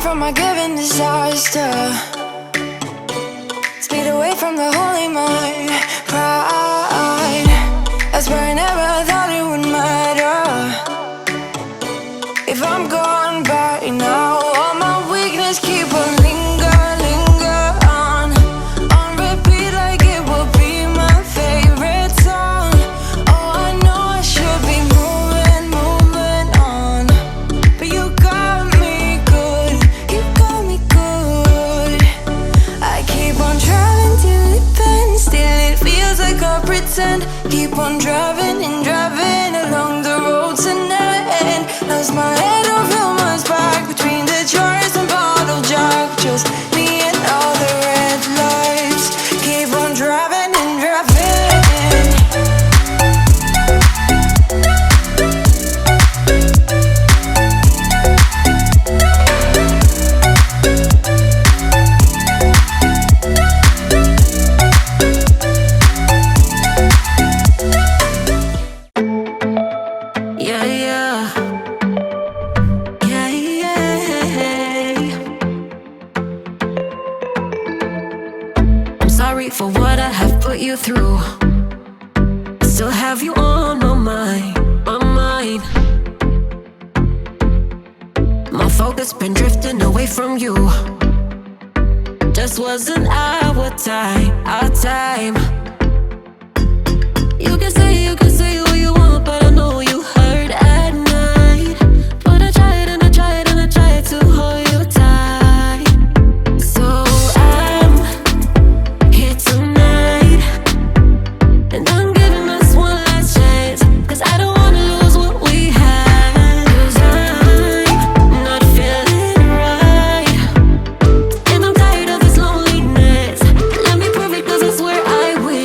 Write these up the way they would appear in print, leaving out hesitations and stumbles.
from my given disaster. Speed away from the holy mind. Pride, I swear I never thought it would matter. If I'm gone by now, all my weakness keep on linger on repeat like it will be my favorite song. Oh, I know I should be moving on, but you got me good, you got me good. I keep on driving till it bends, still it feels like I pretend. Keep on driving and driving along the road to end. Lost my head over my back between the jars and bottle jack. Just me and all the red lights. Keep on driving and driving. Yeah, yeah. Yeah, yeah. I'm sorry for what I have put you through. I still have you on my mind, my mind. My focus been drifting away from you. Just wasn't our time, our time. You can say what you want, but I know you hurt at night. But I tried and I tried and I tried to hold you tight. So I'm here tonight, and I'm giving us one last chance, 'cause I don't wanna lose what we had. 'Cause I'm not feeling right, and I'm tired of this loneliness. Let me prove it, 'cause I swear I will.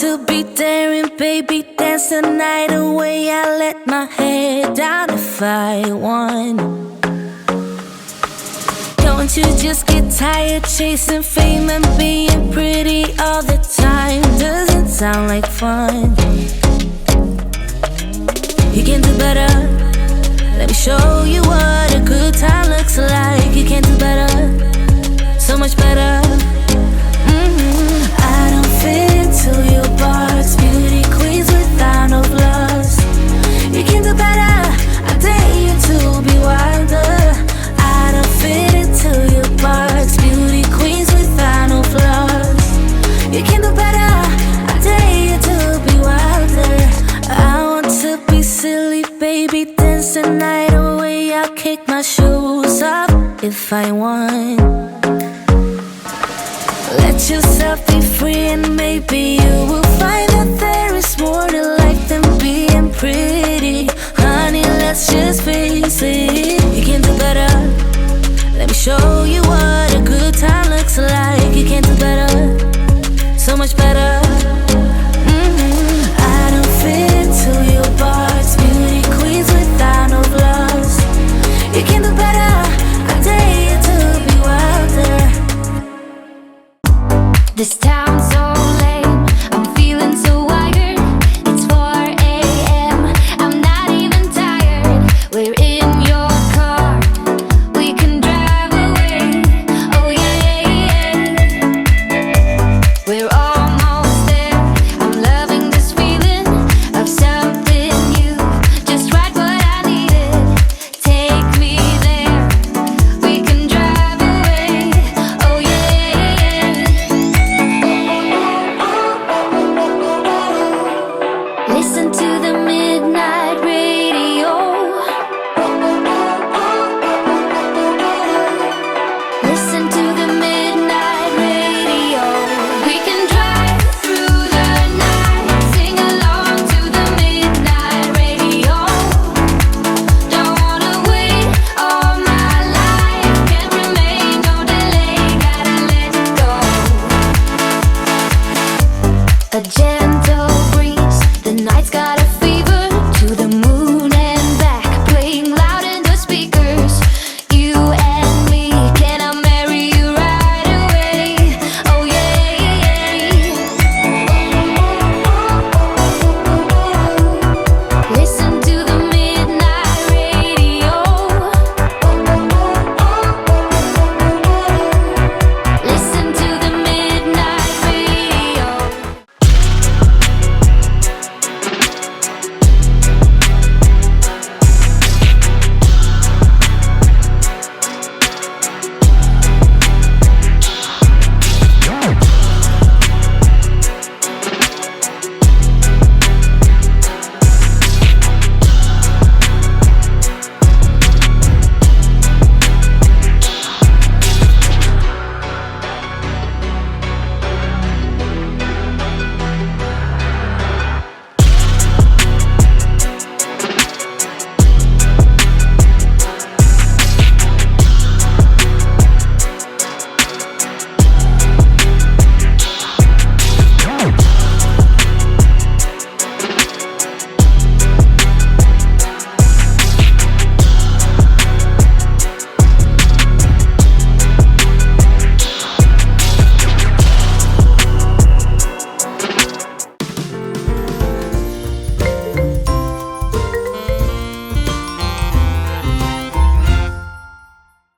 to be daring, baby, dance the night away. I let my head down if I won. Don't you just get tired chasing fame and being pretty all the time? Doesn't sound like fun. You can do better. Let me show you what a good time looks like. You can do better, so much better. I don't fit into your box. Beauty queens without no flaws. You can do better. I dare you to be wilder. I don't fit into your box. Beauty queens without no flaws. You can do better. I dare you to be wilder. I want to be silly, baby, dance the night away. I'll kick my shoes off if I want. Let yourself be free and maybe you will find that there is more to life than being pretty. Honey, let's just face it. You can do better. Let me show you what a good time looks like. You can do better, so much better. I don't fit into your box. Beauty queens without no flaws. You can do better. I dare you to be wilder. This town's so